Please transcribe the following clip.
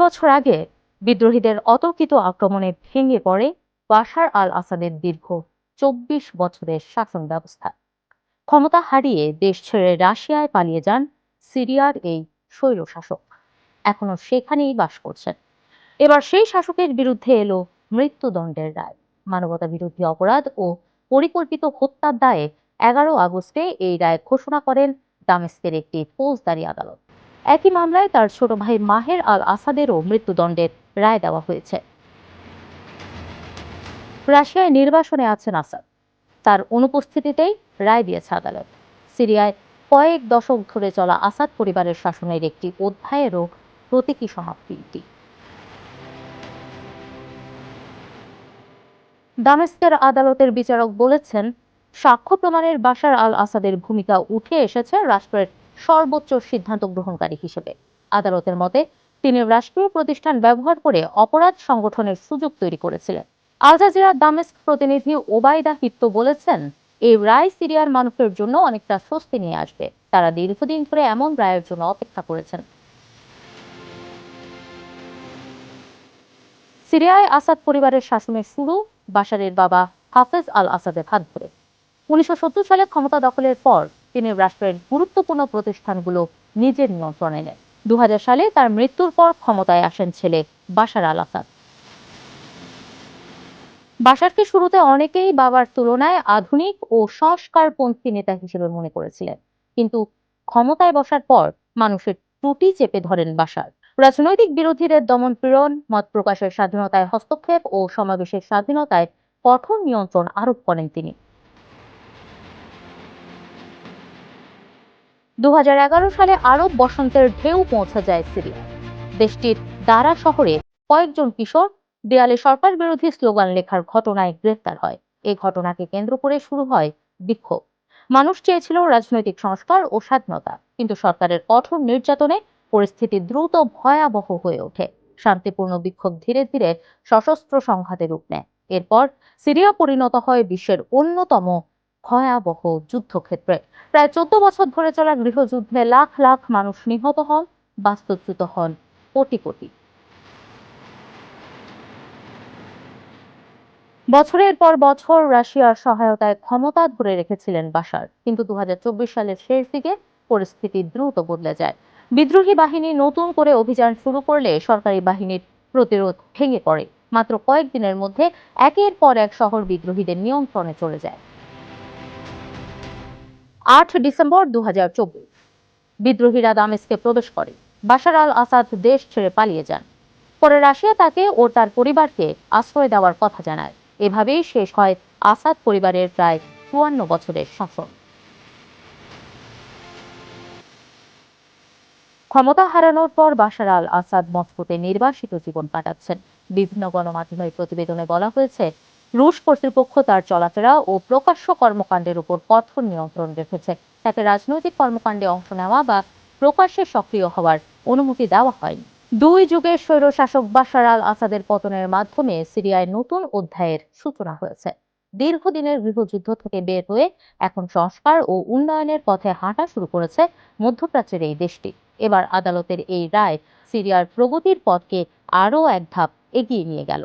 বছর আগে বিদ্রোহীদের অতর্কিত আক্রমণে ভেঙে পড়ে বাশার আল আসাদের দীর্ঘ ২৪ বছরের শাসন ব্যবস্থা। ক্ষমতা হারিয়ে দেশ ছেড়ে রাশিয়ায় পালিয়ে যান সিরিয়ার এই স্বৈরশাসক। এখনো সেখানেই বাস করছেন। এবার সেই শাসকের বিরুদ্ধে এলো মৃত্যুদণ্ডের রায়। মানবতা বিরোধী অপরাধ ও পরিকল্পিত হত্যার দায়ে ১১ আগস্টে এই রায় ঘোষণা করেন দামেস্কের একটি ফৌজদারি আদালত। একই মামলায় তার ছোট ভাই মাহের আল আসাদেরও মৃত্যুদণ্ডের রায় দেওয়া হয়েছে। রাশিয়ায় নির্বাসনে আছেন আসাদ, তার অনুপস্থিতিতেই রায় দিয়েছে আদালত। সিরিয়ায় কয়েক দশক ধরে চলা আসাদ পরিবারের শাসনের একটি অধ্যায়েরও প্রতীকী সমাপ্তি। দামেস্কের আদালতের বিচারক বলেছেন, সাক্ষ্য প্রমাণের বাশার আল আসাদের ভূমিকা উঠে এসেছে রাষ্ট্রের সর্বোচ্চ সিদ্ধান্ত গ্রহণকারী হিসেবে। আদালতের মতে, তিনি রাষ্ট্রীয় প্রতিষ্ঠান ব্যবহার করে অপরাধ সংগঠনের সুযোগ তৈরি করেছিলেন। আল জাজিরার দামেস্ক প্রতিনিধি ওবায়দা হিত্তো বলেছেন, এই রায় সিরিয়ার মানুষের জন্য অনেকটা স্বস্তি নিয়ে আসবে। তারা দীর্ঘদিন ধরে এমন রায়ের জন্য অপেক্ষা করেছেন। সিরিয়ায় আসাদ পরিবারের শাসনের শুরু বাশারের বাবা হাফেজ আল আসাদের হাত ধরে। ১৯৭০ সালে ক্ষমতা দখলের পর তিনি রাষ্ট্রের গুরুত্বপূর্ণ প্রতিষ্ঠানগুলো নিজের নিয়ন্ত্রণে নেন। ২০০০ সালে তার মৃত্যুর পর ক্ষমতায় আসেন ছেলে বাশার আল আসাদ। বাশারকে শুরুতে অনেকেই বাবার তুলনায় আধুনিক ও সংস্কারপন্থী নেতা হিসেবে মনে করেছিলেন, কিন্তু ক্ষমতায় বসার পর মানুষের ত্রুটি চেপে ধরেন বাশার। রাজনৈতিক বিরোধীদের দমন পীড়ন, মত প্রকাশের স্বাধীনতায় হস্তক্ষেপ ও সমাবেশের স্বাধীনতায় কঠোর নিয়ন্ত্রণ আরোপ করেন তিনি। ২০১১ সালে আরব বসন্তের ঢেউ পৌঁছে যায় সিরিয়ায়। দেশটির দারা শহরে কয়েকজন কিশোর দেয়ালে সরকার বিরোধী স্লোগান লেখার ঘটনায় গ্রেফতার হয়। এই ঘটনাকে কেন্দ্র করে শুরু হয় বিক্ষোভ। মানুষ চেয়েছিল রাজনৈতিক সংস্কার ও স্বাধীনতা, কিন্তু সরকারের কঠোর নির্যাতনে পরিস্থিতি দ্রুত ভয়াবহ হয়ে ওঠে। শান্তিপূর্ণ বিক্ষোভ ধীরে ধীরে সশস্ত্র সংঘাতে রূপ নেয়। এরপর সিরিয়া পরিণত হয় বিশ্বের অন্যতম ভয়াবহ যুদ্ধক্ষেত্রে। প্রায় ১৪ বছর ধরে চলা গৃহযুদ্ধে লাখ লাখ মানুষ নিহত হন, বাস্তুচ্যুত হন কোটি কোটি। বছরের পর বছর রাশিয়ার সহায়তায় ক্ষমতা ধরে রেখেছিলেন বাশার, কিন্তু ২০২৪ সালের শেষ দিকে পরিস্থিতি দ্রুত বদলে যায়। বিদ্রোহী বাহিনী নতুন করে অভিযান শুরু করলে সরকারি বাহিনীর প্রতিরোধ ভেঙে পড়ে। মাত্র কয়েকদিনের মধ্যে একের পর এক শহর বিদ্রোহীদের নিয়ন্ত্রণে চলে যায়। ৮ ডিসেম্বর ২০২৪ বিদ্রোহীরা দামেস্কে প্রবেশ করে। বাশার আল আসাদ দেশ ছেড়ে পালিয়ে যান। পরে রাশিয়া তাকে ও তার পরিবারকে আশ্রয় দেওয়ার কথা জানায়। এভাবেই শেষ হয় আসাদ পরিবারের প্রায় ৫৪ বছরের শাসন। ক্ষমতা হারানোর পর বাশার আল আসাদ মস্কোতে নির্বাসিত জীবন কাটাচ্ছেন। বিভিন্ন গণমাধ্যমের প্রতিবেদনে বলা হয়েছে, রুশ কর্তৃপক্ষ তার চলাফেরা ও প্রকাশ্য কর্মকাণ্ডের উপর কঠোর নিয়ন্ত্রণ রেখেছে। তাকে রাজনৈতিক কর্মকাণ্ডে অংশ নেওয়া বা প্রকাশ্যে সক্রিয় হওয়ার অনুমতি দেওয়া হয়নি। দুই যুগের স্বৈরশাসক বাশার আল আসাদের পতনের মাধ্যমে সিরিয়ায় নতুন অধ্যায়ের সূচনা হয়েছে। দীর্ঘদিনের গৃহযুদ্ধ থেকে বের হয়ে এখন সংস্কার ও উন্নয়নের পথে হাঁটা শুরু করেছে মধ্যপ্রাচ্যের এই দেশটি। এবার আদালতের এই রায় সিরিয়ার প্রগতির পথকে আরও এক ধাপ এগিয়ে নিয়ে গেল।